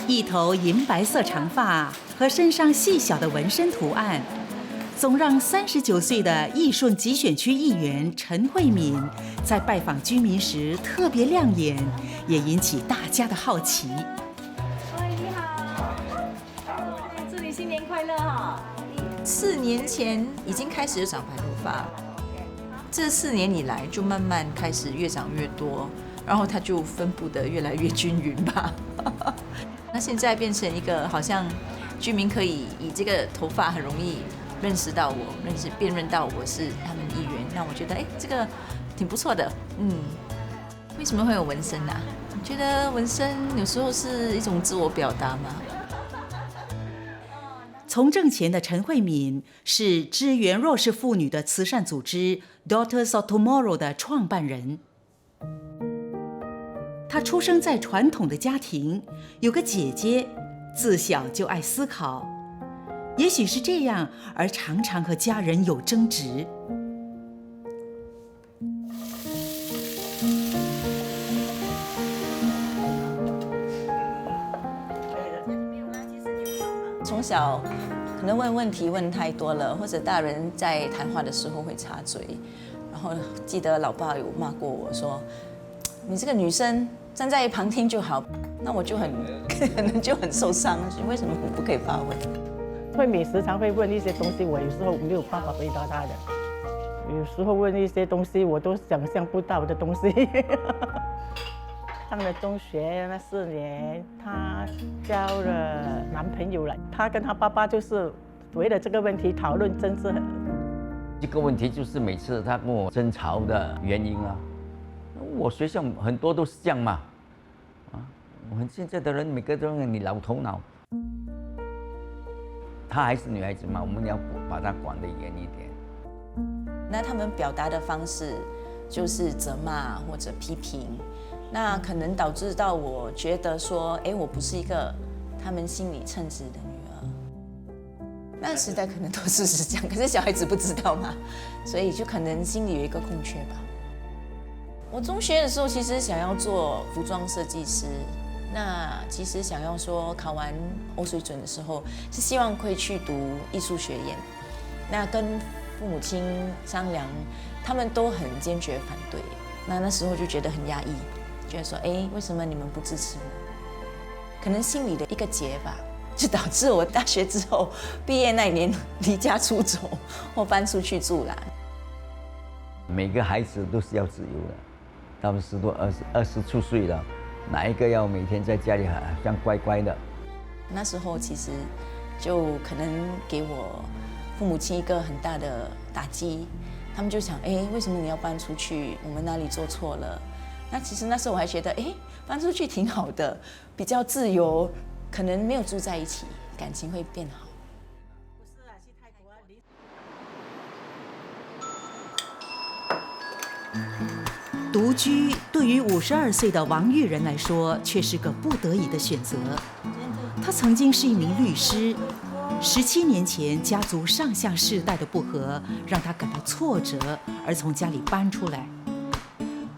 一头银白色长发和身上细小的纹身图案，总让39岁的义顺集选区议员陈慧敏在拜访居民时特别亮眼，也引起大家的好奇。喂，你好，祝你新年快乐哈！4年前已经开始长白头发，这4年以来就慢慢开始越长越多，然后它就分布得越来越均匀吧。那现在变成一个好像居民可以以这个头发很容易认识到我，辨认到我是他们议员，那我觉得这个挺不错的。为什么会有纹身啊？你觉得纹身有时候是一种自我表达吗？从政前的陈慧敏是支援弱势妇女的慈善组织 Daughters of Tomorrow 的创办人。她出生在传统的家庭，有个姐姐，自小就爱思考，也许是这样而常常和家人有争执。从小可能问问题问太多了，或者大人在谈话的时候会插嘴，然后记得老爸有骂过我说：“你这个女生站在旁听就好。”那我就可能就很受伤，为什么我不可以发问？慧敏时常会问一些东西，我有时候没有办法回答她的。有时候问一些东西，我都想象不到的东西。上了中学那4年，她交了男朋友了。她跟她爸爸就是为了这个问题讨论政治。这个问题就是每次她跟我争吵的原因啊。我学校很多都是这样嘛。我们现在的人每个都你老头脑。她还是女孩子嘛，我们要把她管得严一点。那他们表达的方式就是责骂或者批评，那可能导致到我觉得说，我不是一个他们心里称职的女儿。那个时代可能都是这样，可是小孩子不知道嘛，所以就可能心里有一个空缺吧。我中学的时候其实想要做服装设计师。那其实想要说考完欧水准的时候，是希望可以去读艺术学院。那跟父母亲商量，他们都很坚决反对。那时候就觉得很压抑，觉得说，为什么你们不支持我？可能心里的一个结吧，就导致我大学之后毕业那一年离家出走，或搬出去住啦。每个孩子都是要自由的，他们都20出岁了。哪一个要每天在家里好像乖乖的？那时候其实就可能给我父母亲一个很大的打击，他们就想，为什么你要搬出去？我们哪里做错了？那其实那时候我还觉得，搬出去挺好的，比较自由，可能没有住在一起，感情会变好。独居对于52岁的王玉仁来说，却是个不得已的选择。他曾经是一名律师，17年前家族上下世代的不和让他感到挫折，而从家里搬出来。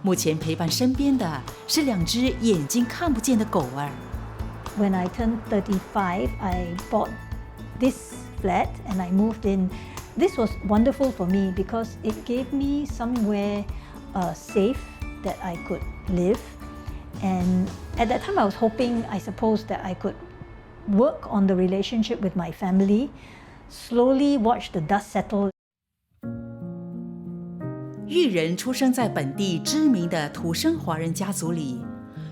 目前陪伴身边的是2只眼睛看不见的狗儿。When I turned 35, I bought this flat and I moved in. This was wonderful for me because it gave me somewhere safe that I could live. And at that time I was hoping, I suppose, that I could work on the relationship with my family, slowly watch the dust settle. 玉仁出生在本地知名的土生华人家族里，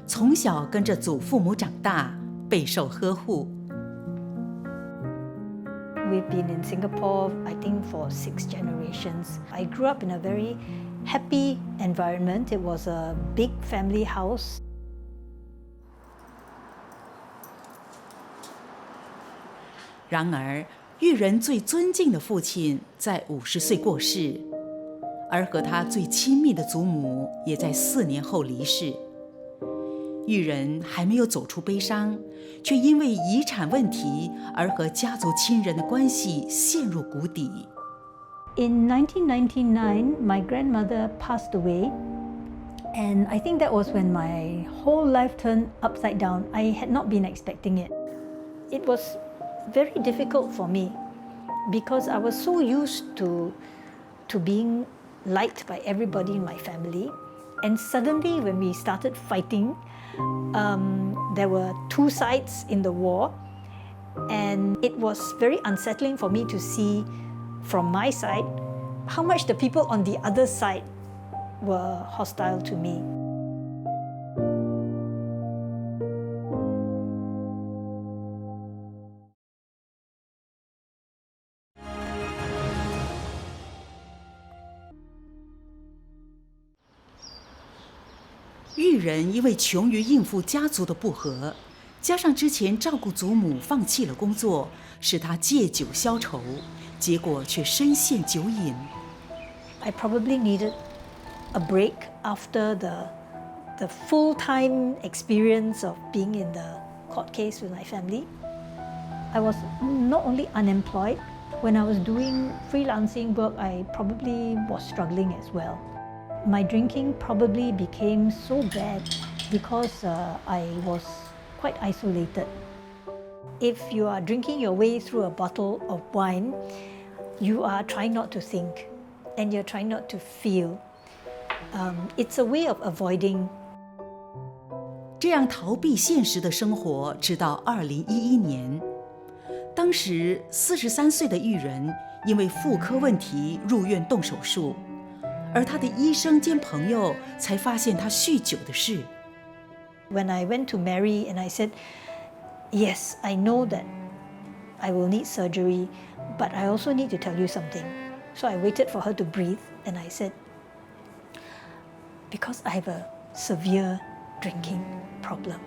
从小跟着祖父母长大，备受呵护。We've been in Singapore, I think, for 6 generations. I grew up in a very happy environment. It was a big family house. 然而，玉仁最尊敬的父亲在50岁过世，而和他最亲密的祖母也在4年后离世。玉仁还没有走出悲伤，却因为遗产问题而和家族亲人的关系陷入谷底。In 1999, my grandmother passed away, And I think that was when my whole life turned upside down. I had not been expecting it. It was very difficult for me because I was so used to being liked by everybody in my family. And suddenly when we started fighting, there were two sides in the war. And it was very unsettling for me to see from my side how much the people on the other side were hostile to me. 玉人因为穷于应付家族的不和，加上之前照顾祖母放弃了工作，使他借酒消愁，结果却深陷酒瘾。I probably needed a break after the full-time experience of being in the court case with my family. I was not only unemployed, when I was doing freelancing work, I probably was struggling as well. My drinking probably became so bad because I was quite isolated. If you are drinking your way through a bottle of wine, you are trying not to think and you're trying not to feel. It's a way of avoiding. 这样逃避现实的生活，直到2011年，当时43岁的玉人因为妇科问题入院动手术，而他的医生兼朋友才发现他酗酒的事。When I went to Mary and I said, yes, I know that I will need surgery, but I also need to tell you something. So I waited for her to breathe and I said, because I have a severe drinking problem.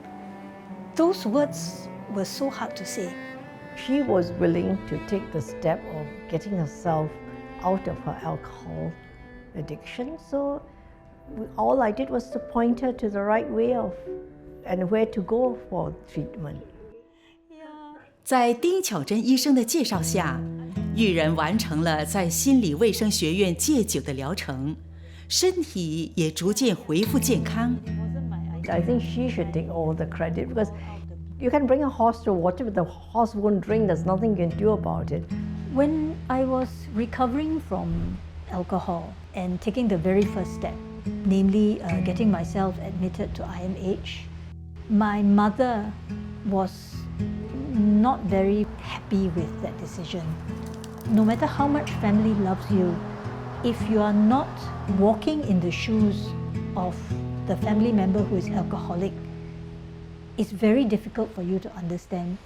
Those words were so hard to say. She was willing to take the step of getting herself out of her alcohol addiction. So all I did was to point her to the right way of and where to go for treatment. 在丁巧珍医生的介绍下，玉人完成了在心理卫生学院戒酒的疗程，身体也逐渐恢复健康。I think she should take all the credit because you can bring a horse to water, but the horse won't drink. There's nothing you can do about it. When I was recovering from alcohol and taking the very first step, namely getting myself admitted to IMH, my mother was not very happy with that decision. No matter how much family loves you, if you are not walking in the shoes of the family member who is alcoholic, it's very difficult for you to understand.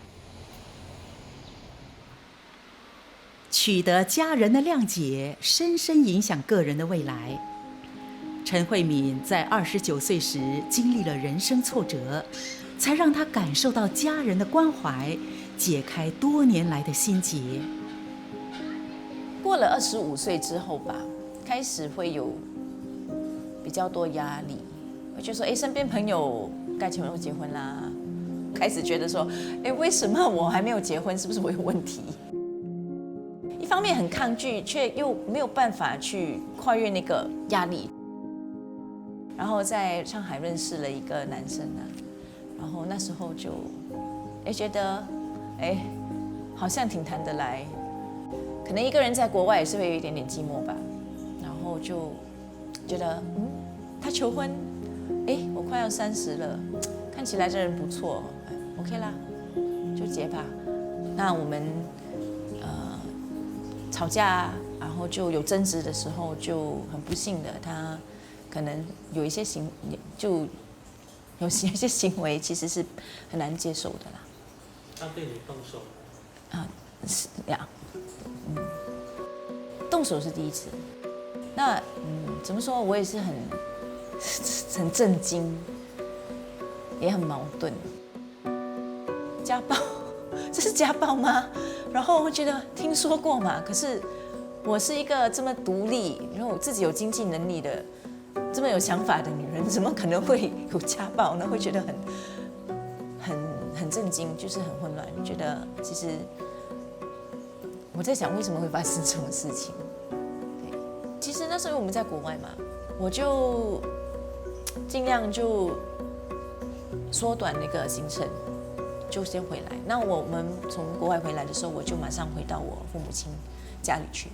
取得家人的谅解，深深影响个人的未来。陈慧敏在29岁时经历了人生挫折，才让她感受到家人的关怀，解开多年来的心结。过了25岁之后吧，开始会有比较多压力，我就说，身边朋友该结婚就结婚啦，开始觉得说，为什么我还没有结婚？是不是我有问题？一方面很抗拒，却又没有办法去跨越那个压力。然后在上海认识了一个男生啊，然后那时候就，觉得，好像挺谈得来。可能一个人在国外也是会有一点点寂寞吧，然后就觉得，他求婚，我快要30了，看起来这人不错，OK 啦，就结吧。那我们吵架，然后就有争执的时候，就很不幸的，他可能有一些就有一些行为，其实是很难接受的啦。他对你动手啊，是呀，动手是第一次。那怎么说？我也是很震惊，也很矛盾。家暴，这是家暴吗？然后我觉得听说过嘛，可是我是一个这么独立，然后我自己有经济能力的，这么有想法的女人，怎么可能会有家暴呢？会觉得很震惊，就是很混乱，觉得其实我在想为什么会发生这种事情。对，其实那时候我们在国外嘛，我就尽量就缩短那个行程，就先回来。那我们从国外回来的时候，我就马上回到我父母亲家里去。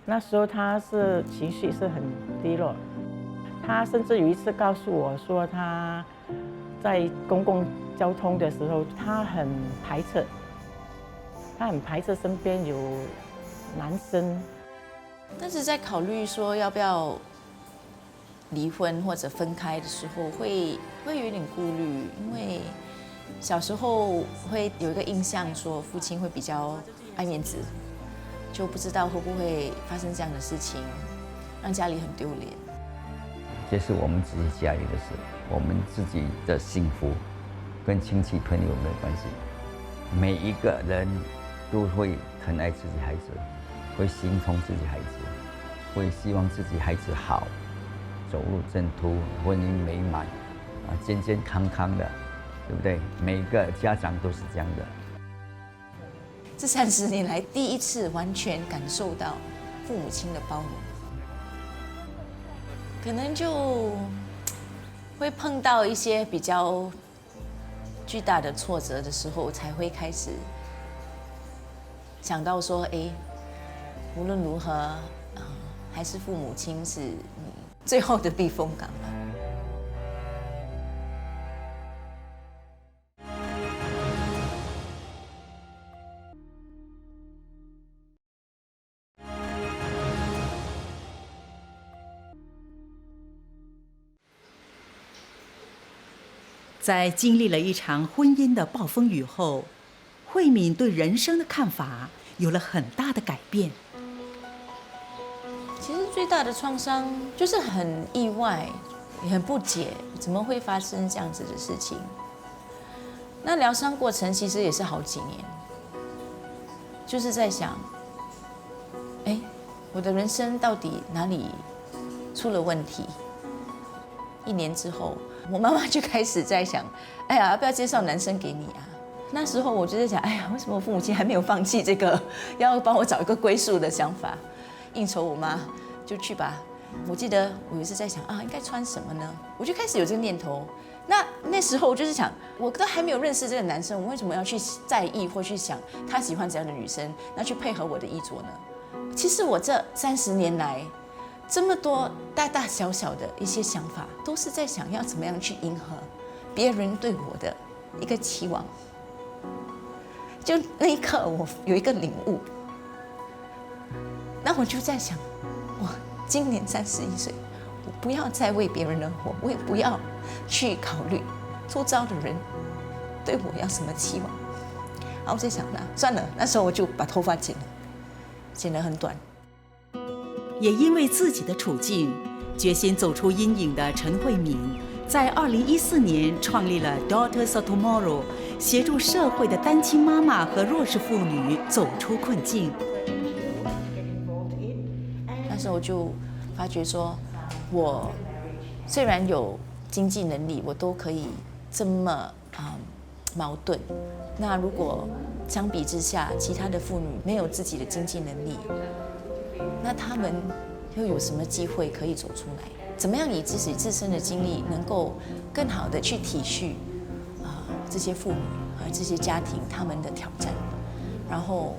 那时候他是情绪是很低落，他甚至有一次告诉我说，他在公共交通的时候，他很排斥身边有男生。但是在考虑说要不要离婚或者分开的时候，会有点顾虑，因为小时候会有一个印象说父亲会比较爱面子，就不知道会不会发生这样的事情，让家里很丢脸。这是我们自己家里的事，我们自己的幸福跟亲戚朋友没有关系。每一个人都会疼爱自己孩子，会心痛自己孩子，会希望自己孩子好，走入正途，婚姻美满，健健康康的，对不对？每个家长都是这样的。这30年来第一次完全感受到父母亲的包容，可能就会碰到一些比较巨大的挫折的时候，才会开始想到说，无论如何，还是父母亲是最后的避风港吧。在经历了一场婚姻的暴风雨后，慧敏对人生的看法有了很大的改变。其实最大的创伤就是很意外，也很不解，怎么会发生这样子的事情。那疗伤过程其实也是好几年，就是在想，我的人生到底哪里出了问题？1年之后，我妈妈就开始在想，要不要介绍男生给你啊？那时候我就在想，为什么我父母亲还没有放弃这个要帮我找一个归宿的想法？应酬我妈就去吧。我记得我有一次在想应该穿什么呢？我就开始有这个念头。那时候我就是想，我都还没有认识这个男生，我为什么要去在意或去想他喜欢怎样的女生，那去配合我的衣着呢？其实我这30年来，这么多大大小小的一些想法，都是在想要怎么样去迎合别人对我的一个期望。就那一刻，我有一个领悟，那我就在想，我今年31岁，我不要再为别人而活，我也不要去考虑周遭的人对我要什么期望。然后我在想，算了，那时候我就把头发剪得很短。也因为自己的处境，决心走出阴影的陈慧敏，在2014年创立了 Daughters of Tomorrow， 协助社会的单亲妈妈和弱势妇女走出困境。那时候就发觉说，我虽然有经济能力，我都可以这么矛盾。那如果相比之下，其他的妇女没有自己的经济能力，那他们又有什么机会可以走出来？怎么样以自身的经历，能够更好的去体恤这些妇女和这些家庭他们的挑战，然后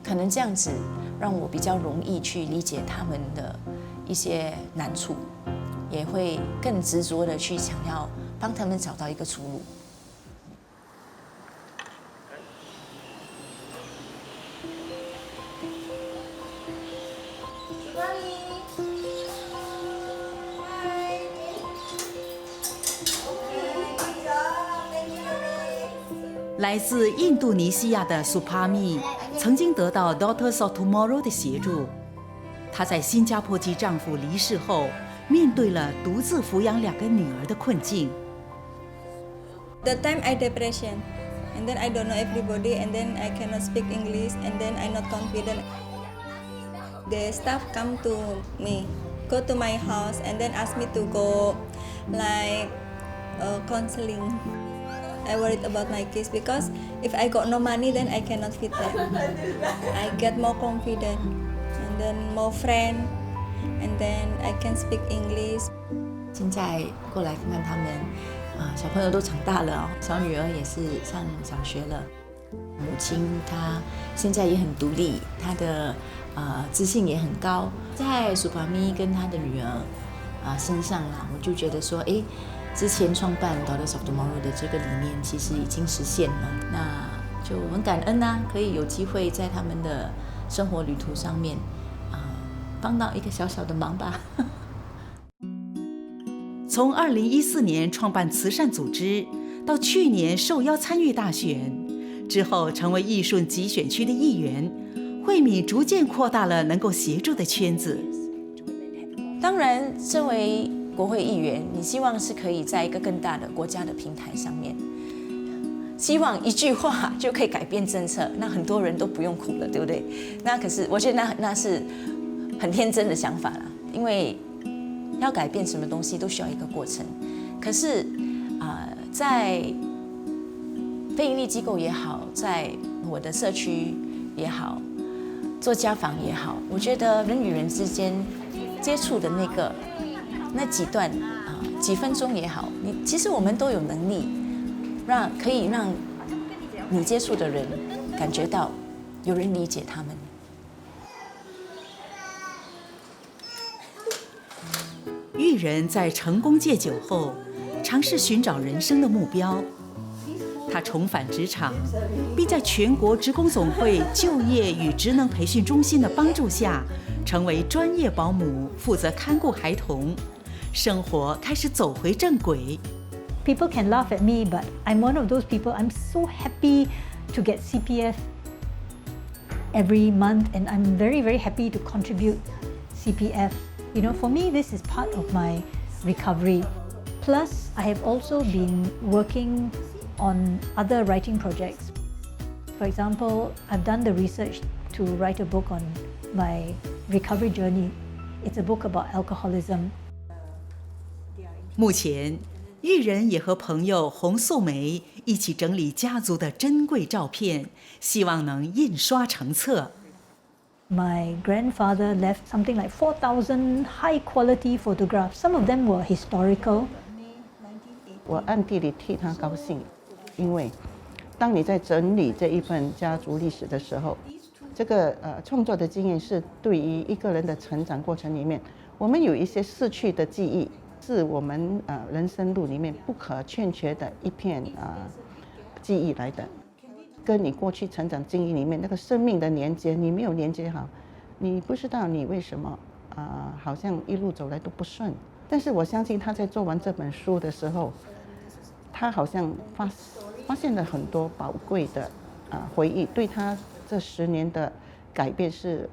可能这样子让我比较容易去理解他们的一些难处，也会更执着的去想要帮他们找到一个出路。来自印度尼西亚的苏帕米曾经得到 Daughters of Tomorrow 的协助。她在新加坡籍丈夫离世后，面对了独自抚养2个女儿的困境。The time I depression, and then I don't know everybody, and then I cannot speak English, and then I not confident. The staff come to me, go to my house, and then ask me to go like counseling. I worried about my kids because if I got no money, then I cannot feed them. I get more confident and then more friend, and then I can speak English. 现在过来看看他们，小朋友都长大了哦，小女儿也是上小学了。母亲她现在也很独立，她的自信也很高。在苏帕咪跟她的女儿身上啊，我就觉得说，之前创办 Daughters of Tomorrow 的这个理念其实已经实现了，那就很感恩呐，可以有机会在他们的生活旅途上面帮到一个小小的忙吧。从2014年创办慈善组织，到去年受邀参与大选，之后成为义顺集选区的议员，慧敏逐渐扩大了能够协助的圈子。当然，身为国会议员，你希望是可以在一个更大的国家的平台上面，希望一句话就可以改变政策，那很多人都不用苦了，对不对？那可是我觉得那是很天真的想法啦，因为要改变什么东西都需要一个过程。可是在非营利机构也好，在我的社区也好，做家访也好，我觉得人与人之间接触的那几段几分钟也好，其实我们都有能力可以让你接触的人感觉到有人理解他们。玉人在成功戒酒后，尝试寻找人生的目标。他重返职场，并在全国职工总会就业与职能培训中心的帮助下，成为专业保姆，负责看顾孩童，生活开始走回正轨。People can laugh at me, but I'm one of those people. I'm so happy to get CPF every month, and I'm very, very happy to contribute CPF. You know, for me, this is part of my recovery. Plus, I have also been working on other writing projects. For example, I've done the research to write a book on my recovery journey. It's a book about alcoholism. 目前，玉人也和朋友洪素梅一起整理家族的珍贵照片，希望能印刷成册。My grandfather left something like 4,000 high-quality photographs. Some of them were historical. 我暗地里替他高兴，因为当你在整理这一份家族历史的时候，这个创作的经验是对于一个人的成长过程里面，我们有一些逝去的记忆，是我们人生路里面不可欠缺的一片记忆来的。跟你过去成长经历里面那个生命的连接，你没有连接好，你不知道你为什么好像一路走来都不顺。但是我相信他在做完这本书的时候，他好像发现了很多宝贵的回忆，对他这10年的改变是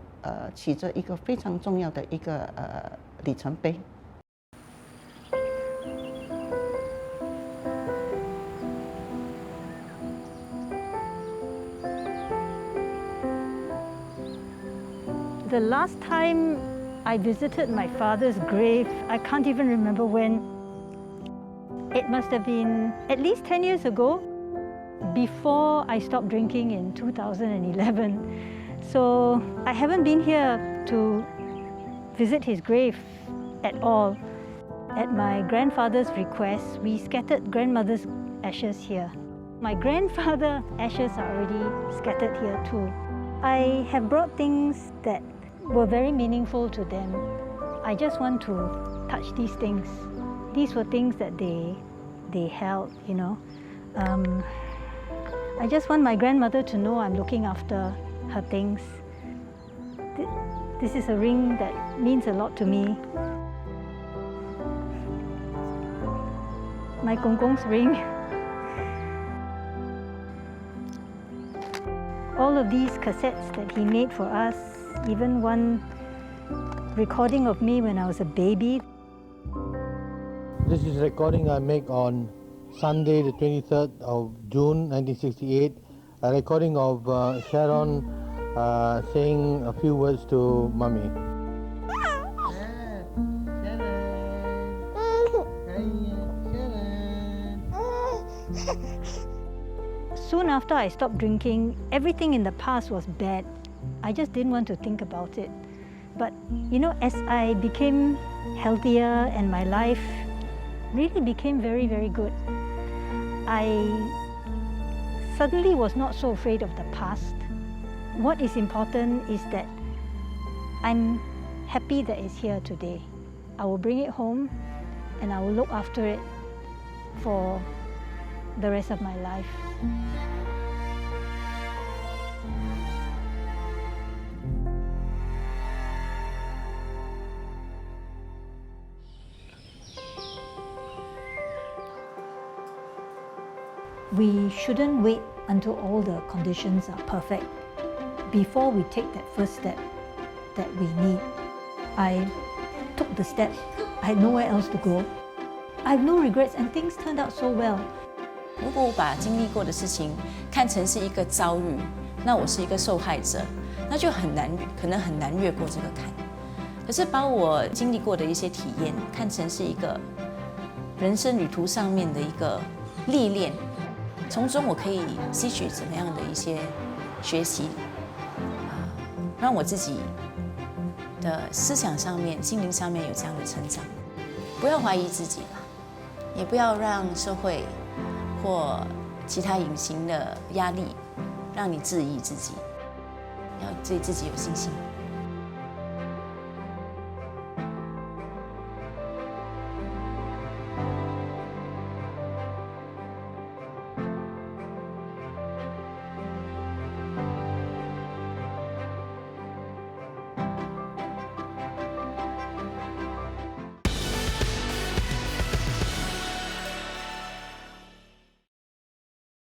起着一个非常重要的一个里程碑。The last time I visited my father's grave, I can't even remember when. It must have been at least 10 years ago, before I stopped drinking in 2011. So I haven't been here to visit his grave at all. At my grandfather's request, we scattered grandmother's ashes here. My grandfather's ashes are already scattered here too. I have brought things that were very meaningful to them. I just want to touch these things. These were things that they held, you know. I just want my grandmother to know I'm looking after her things. This is a ring that means a lot to me. My Gong Gong's ring. All of these cassettes that he made for us, even one recording of me when I was a baby. This is a recording I make on Sunday, the 23rd of June 1968. A recording of Sharon saying a few words to Mummy. Soon after I stopped drinking, everything in the past was bad. I just didn't want to think about it. But you know, as I became healthier and my life really became very, very good, I suddenly was not so afraid of the past. What is important is that I'm happy that it's here today. I will bring it home and I will look after it for the rest of my life. We shouldn't wait until all the conditions are perfect before we take that first step that we need. I took the step. I had nowhere else to go. I have no regrets and things turned out so well. 如果我把经历过的事情看成是一个遭遇，那我是一个受害者，那就可能很难越过这个坎。可是把我经历过的一些体验看成是一个人生旅途上面的一个历练，从中我可以吸取怎么样的一些学习，让我自己的思想上面、心灵上面有这样的成长。不要怀疑自己啦，也不要让社会或其他隐形的压力让你质疑自己，要对自己有信心。